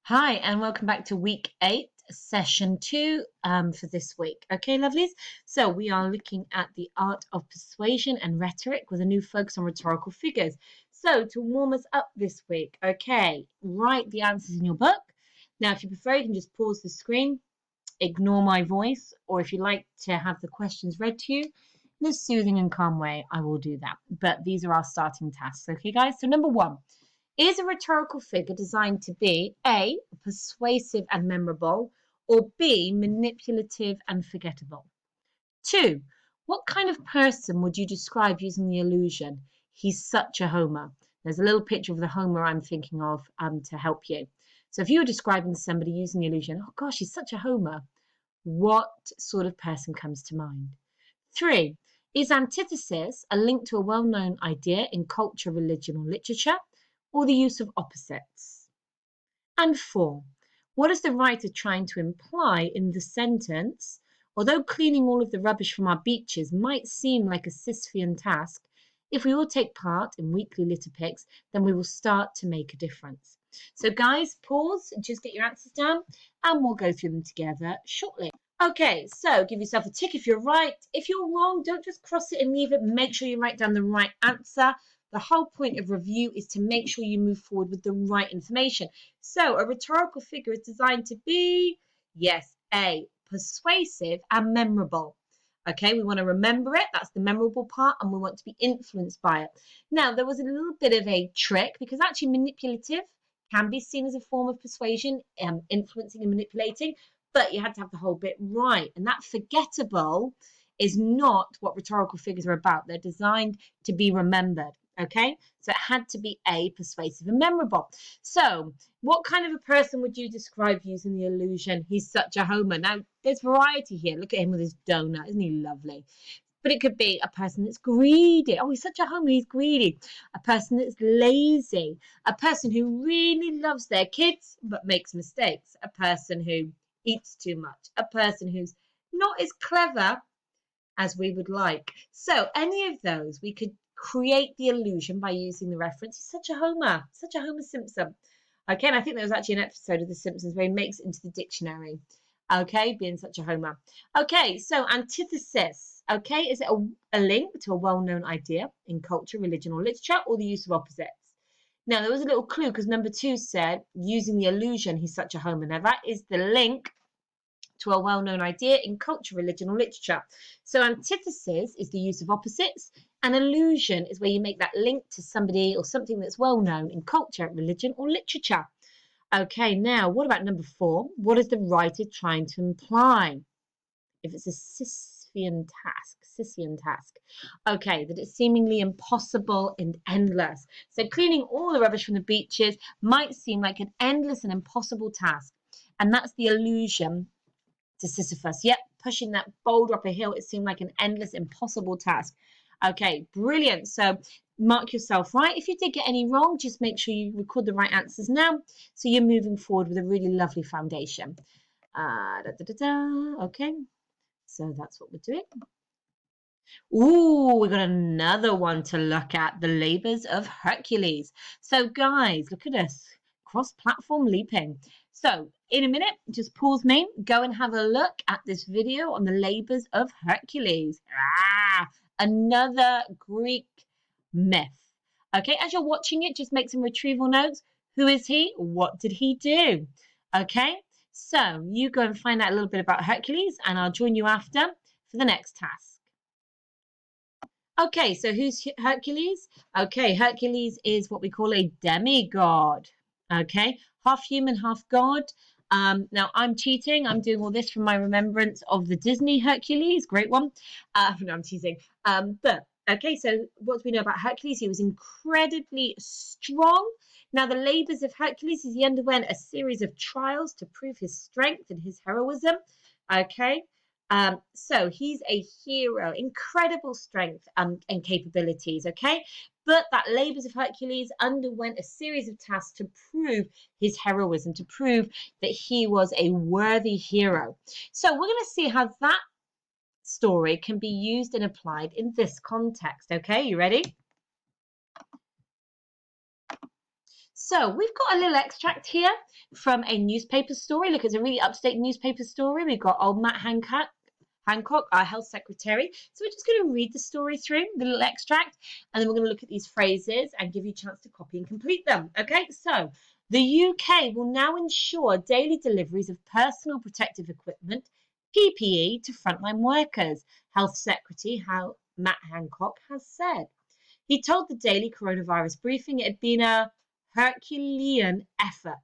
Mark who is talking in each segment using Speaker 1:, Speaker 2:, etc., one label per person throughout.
Speaker 1: Hi, and welcome back to week 8, session 2 for this week. Okay, lovelies? So we are looking at the art of persuasion and rhetoric with a new focus on rhetorical figures. So to warm us up this week, okay, write the answers in your book. Now, if you prefer, you can just pause the screen, ignore my voice, or if you like to have the questions read to you in a soothing and calm way, I will do that. But these are our starting tasks, okay, guys? So number 1. Is a rhetorical figure designed to be A, persuasive and memorable, or B, manipulative and forgettable? 2. What kind of person would you describe using the illusion, he's such a homer? There's a little picture of the homer I'm thinking of to help you. So if you were describing somebody using the illusion, oh gosh, he's such a homer, what sort of person comes to mind? 3. Is antithesis a link to a well-known idea in culture, religion, or literature, or the use of opposites? And 4. What is the writer trying to imply in the sentence? Although cleaning all of the rubbish from our beaches might seem like a Sisyphean task, if we all take part in weekly litter picks, then we will start to make a difference. So guys, pause, just get your answers down, and we'll go through them together shortly. Okay, so give yourself a tick if you're right. If you're wrong, don't just cross it and leave it. Make sure you write down the right answer. The whole point of review is to make sure you move forward with the right information. So a rhetorical figure is designed to be, yes, A, persuasive and memorable. Okay, we want to remember it. That's the memorable part, and we want to be influenced by it. Now, there was a little bit of a trick because actually manipulative can be seen as a form of persuasion, influencing and manipulating, but you had to have the whole bit right. And that forgettable is not what rhetorical figures are about. They're designed to be remembered. Okay, so it had to be A, persuasive and memorable. So what kind of a person would you describe using the illusion, he's such a homer? Now, there's variety here. Look at him with his donut. Isn't he lovely? But it could be a person that's greedy. Oh, he's such a homer, he's greedy. A person that's lazy. A person who really loves their kids but makes mistakes. A person who eats too much. A person who's not as clever as we would like. So any of those, we could create the illusion by using the reference. He's such a homer Simpson. Okay, and I think there was actually an episode of The Simpsons where he makes it into the dictionary. Okay, being such a homer. Okay, so antithesis. Okay, is it a link to a well-known idea in culture, religion, or literature, or the use of opposites? Now, there was a little clue because number 2 said, using the illusion, he's such a homer. Now, that is the link to a well-known idea in culture, religion, or literature. So antithesis is the use of opposites, and illusion is where you make that link to somebody or something that's well-known in culture, religion, or literature. Okay, now what about number 4? What is the writer trying to imply? If it's a Sisyphean task. Okay, that it's seemingly impossible and endless. So cleaning all the rubbish from the beaches might seem like an endless and impossible task. And that's the illusion to Sisyphus. Yep, pushing that boulder up a hill, it seemed like an endless, impossible task. Okay, brilliant. So mark yourself right. If you did get any wrong, just make sure you record the right answers now, so you're moving forward with a really lovely foundation. Okay, so that's what we're doing. Ooh, we got another one to look at, the labors of Hercules. So guys, look at us, cross-platform leaping. So in a minute, just pause me, go and have a look at this video on the labors of Hercules. Another Greek myth. Okay, as you're watching it, just make some retrieval notes. Who is he? What did he do? Okay, so you go and find out a little bit about Hercules, and I'll join you after for the next task. Okay, so who's Hercules? Okay, Hercules is what we call a demigod. Okay, half human, half god. Now I'm cheating. I'm doing all this from my remembrance of the Disney Hercules. Great one. No, I'm teasing. But okay, so what do we know about Hercules? He was incredibly strong. Now, the labors of Hercules is he underwent a series of trials to prove his strength and his heroism. Okay. So he's a hero, incredible strength and capabilities, okay? But that labors of Hercules underwent a series of tasks to prove his heroism, to prove that he was a worthy hero. So we're going to see how that story can be used and applied in this context, okay? You ready? So we've got a little extract here from a newspaper story. Look, it's a really up-to-date newspaper story. We've got old Matt Hancock, our health secretary. So we're just going to read the story through, the little extract, and then we're going to look at these phrases and give you a chance to copy and complete them. Okay, so the UK will now ensure daily deliveries of personal protective equipment, PPE, to frontline workers, Health Secretary Matt Hancock has said. He told the daily coronavirus briefing it had been a Herculean effort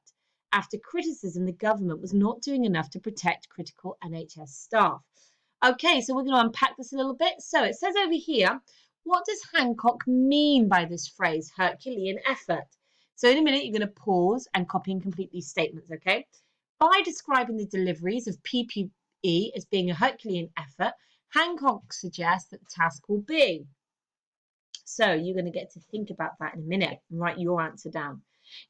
Speaker 1: after criticism the government was not doing enough to protect critical NHS staff. Okay, so we're going to unpack this a little bit. So it says over here, what does Hancock mean by this phrase, Herculean effort? So in a minute, you're going to pause and copy and complete these statements, okay? By describing the deliveries of PPE as being a Herculean effort, Hancock suggests that the task will be. So you're going to get to think about that in a minute and write your answer down.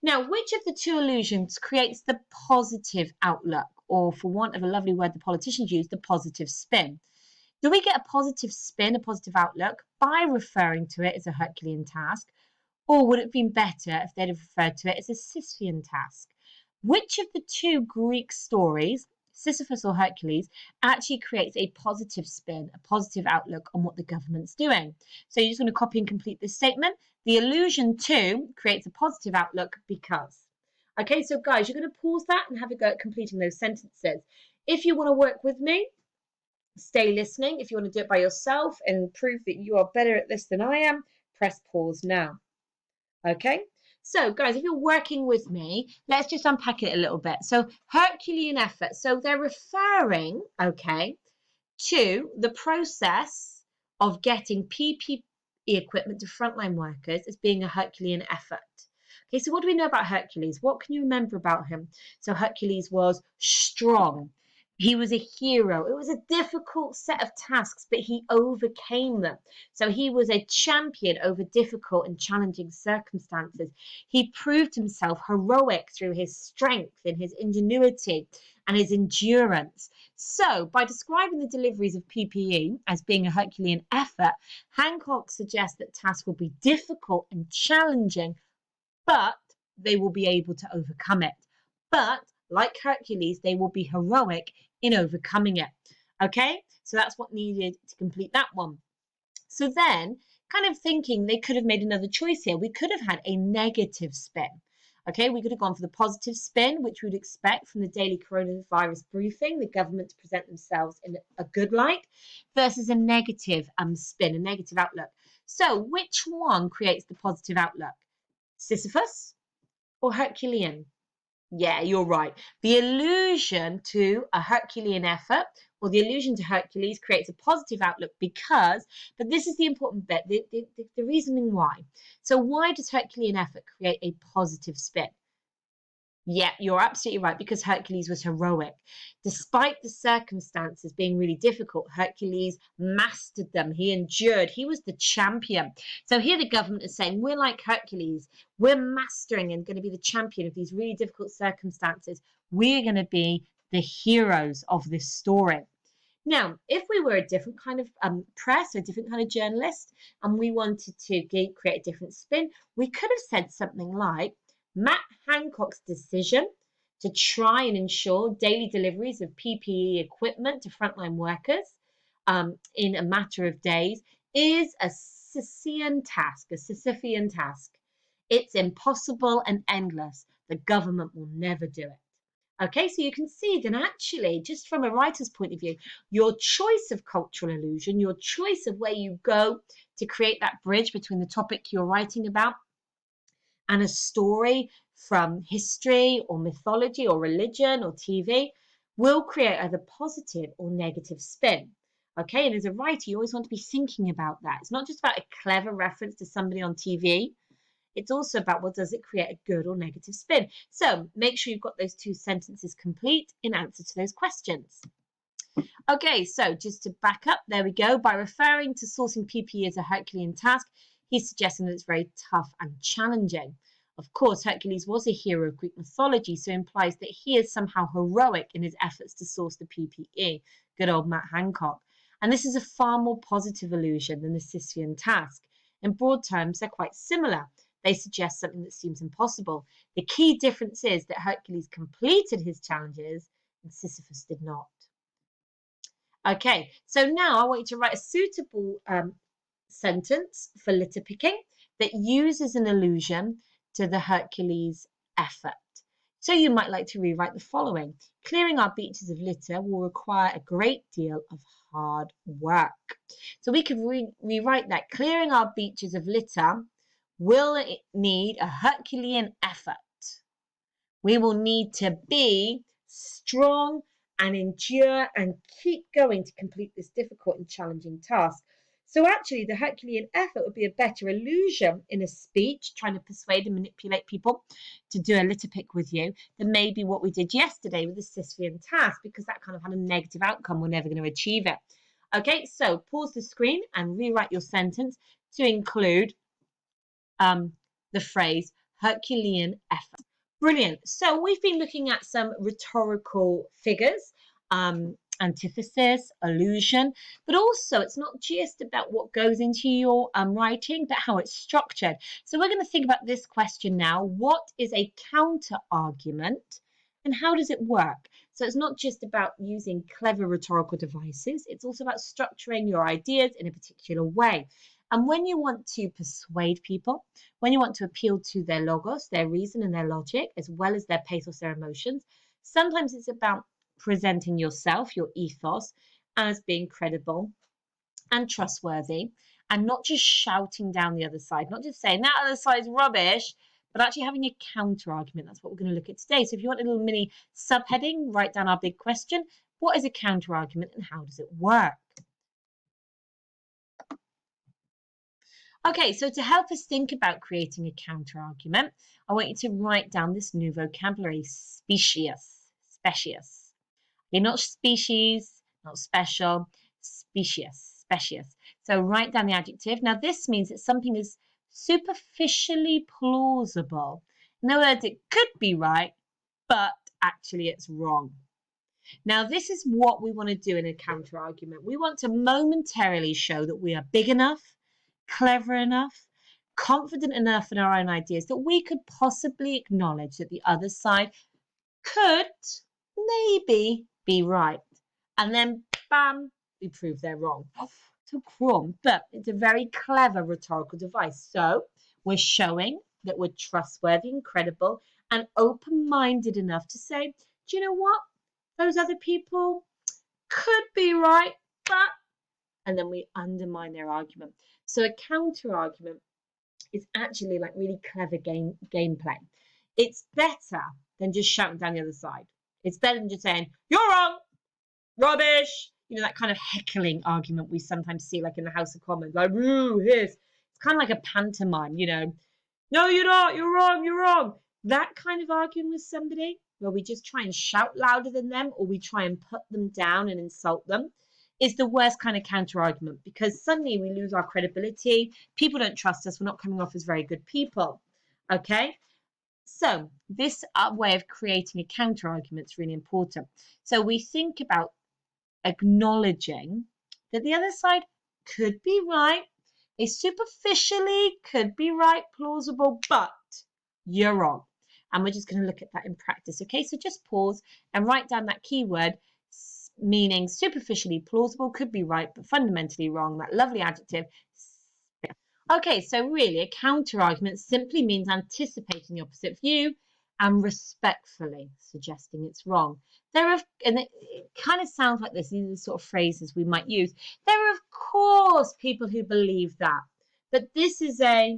Speaker 1: Now, which of the two illusions creates the positive outlook, or for want of a lovely word the politicians use, the positive spin? Do we get a positive spin, a positive outlook, by referring to it as a Herculean task, or would it have been better if they'd have referred to it as a Sisyphean task? Which of the two Greek stories, Sisyphus or Hercules, actually creates a positive spin, a positive outlook on what the government's doing? So you're just going to copy and complete this statement. The allusion to creates a positive outlook because. Okay, so guys, you're going to pause that and have a go at completing those sentences. If you want to work with me, stay listening. If you want to do it by yourself and prove that you are better at this than I am, press pause now. Okay, so guys, if you're working with me, let's just unpack it a little bit. So Herculean effort. So they're referring, okay, to the process of getting PPE equipment to frontline workers as being a Herculean effort. Okay, so what do we know about Hercules? What can you remember about him? So Hercules was strong. He was a hero. It was a difficult set of tasks, but he overcame them. So he was a champion over difficult and challenging circumstances. He proved himself heroic through his strength and his ingenuity and his endurance. So, by describing the deliveries of PPE as being a Herculean effort, Hancock suggests that tasks will be difficult and challenging, but they will be able to overcome it. But, like Hercules, they will be heroic in overcoming it. Okay, so that's what needed to complete that one. So then, kind of thinking they could have made another choice here. We could have had a negative spin. Okay, we could have gone for the positive spin, which we would expect from the daily coronavirus briefing, the government to present themselves in a good light, versus a negative spin, a negative outlook. So which one creates the positive outlook? Sisyphus or Herculean? Yeah, you're right. The allusion to a Herculean effort or the allusion to Hercules creates a positive outlook because, but this is the important bit, the reasoning why. So why does Herculean effort create a positive spin? Yeah, you're absolutely right, because Hercules was heroic. Despite the circumstances being really difficult, Hercules mastered them. He endured. He was the champion. So here the government is saying, we're like Hercules. We're mastering and going to be the champion of these really difficult circumstances. We're going to be the heroes of this story. Now, if we were a different kind of press, or a different kind of journalist, and we wanted to create a different spin, we could have said something like, Matt Hancock's decision to try and ensure daily deliveries of PPE equipment to frontline workers in a matter of days is a Sisyphean task, It's impossible and endless. The government will never do it. Okay, so you can see then actually, just from a writer's point of view, your choice of cultural illusion, your choice of where you go to create that bridge between the topic you're writing about and a story from history or mythology or religion or TV will create either positive or negative spin. Okay, and as a writer, you always want to be thinking about that. It's not just about a clever reference to somebody on TV. It's also about, well, does it create a good or negative spin? So make sure you've got those two sentences complete in answer to those questions. Okay, so just to back up, there we go. By referring to sourcing PPE as a Herculean task, he's suggesting that it's very tough and challenging. Of course, Hercules was a hero of Greek mythology, so implies that he is somehow heroic in his efforts to source the PPE. Good old Matt Hancock. And this is a far more positive allusion than the Sisyphean task. In broad terms, they're quite similar. they suggest something that seems impossible. The key difference is that Hercules completed his challenges and Sisyphus did not. Okay, so now I want you to write a suitable sentence for litter picking that uses an allusion to the Hercules effort. So you might like to rewrite the following. Clearing our beaches of litter will require a great deal of hard work. So we could rewrite that. Clearing our beaches of litter will need a Herculean effort. We will need to be strong and endure and keep going to complete this difficult and challenging task. So actually, the Herculean effort would be a better allusion in a speech, trying to persuade and manipulate people to do a litter pick with you, than maybe what we did yesterday with the Sisyphean task, because that kind of had a negative outcome. We're never going to achieve it. Okay, so pause the screen and rewrite your sentence to include the phrase Herculean effort. Brilliant. So we've been looking at some rhetorical figures, antithesis, allusion, but also it's not just about what goes into your writing, but how it's structured. So we're going to think about this question now. What is a counter argument and how does it work? So it's not just about using clever rhetorical devices, it's also about structuring your ideas in a particular way. And when you want to persuade people, when you want to appeal to their logos, their reason and their logic, as well as their pathos, their emotions, sometimes it's about presenting yourself, your ethos, as being credible and trustworthy, and not just shouting down the other side, not just saying that other side's rubbish, but actually having a counter argument. That's what we're going to look at today. So if you want a little mini subheading, write down our big question. What is a counter argument and how does it work? Okay, so to help us think about creating a counter-argument, I want you to write down this new vocabulary, specious. Okay, not species, not special, specious. So write down the adjective. Now this means that something is superficially plausible. In other words, it could be right, but actually it's wrong. Now this is what we want to do in a counter-argument. We want to momentarily show that we are big enough, clever enough, confident enough in our own ideas that we could possibly acknowledge that the other side could maybe be right. And then, bam, we prove they're wrong. So cruel, but it's a very clever rhetorical device. So we're showing that we're trustworthy and credible and open-minded enough to say, do you know what? Those other people could be right, but... And then we undermine their argument. So a counter argument is actually like really clever gameplay. It's better than just shouting down the other side. It's better than just saying, you're wrong, rubbish. You know, that kind of heckling argument we sometimes see like in the House of Commons, like, woo, hiss. It's kind of like a pantomime, you know. No, you're not, you're wrong, you're wrong. That kind of arguing with somebody where we just try and shout louder than them or we try and put them down and insult them is the worst kind of counter argument because suddenly we lose our credibility. People don't trust us. We're not coming off as very good people. Okay. So this way of creating a counter argument is really important. So we think about acknowledging that the other side could be right. They superficially could be right, plausible, but you're wrong. And we're just going to look at that in practice. Okay, so just pause and write down that keyword meaning superficially plausible, could be right, but fundamentally wrong, that lovely adjective. Okay, so really a counter argument simply means anticipating the opposite view and respectfully suggesting it's wrong. And it kind of sounds like this, these are the sort of phrases we might use. There are, of course, people who believe that, but this is a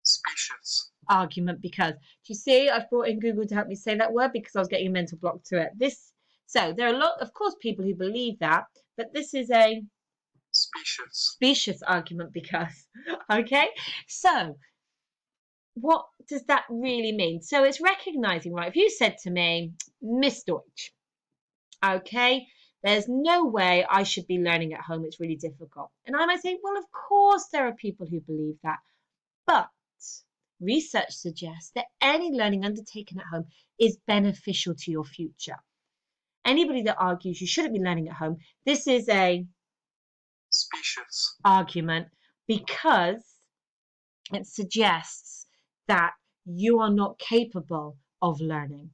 Speaker 1: specious argument because, do you see, I've brought in Google to help me say that word because I was getting a mental block to it. So there are a lot, of course, people who believe that, but this is a specious argument because, okay? So what does that really mean? So it's recognizing, right? If you said to me, Miss Deutsch, okay, there's no way I should be learning at home. It's really difficult. And I might say, well, of course there are people who believe that. But research suggests that any learning undertaken at home is beneficial to your future. Anybody that argues you shouldn't be learning at home, this is a specious argument because it suggests that you are not capable of learning.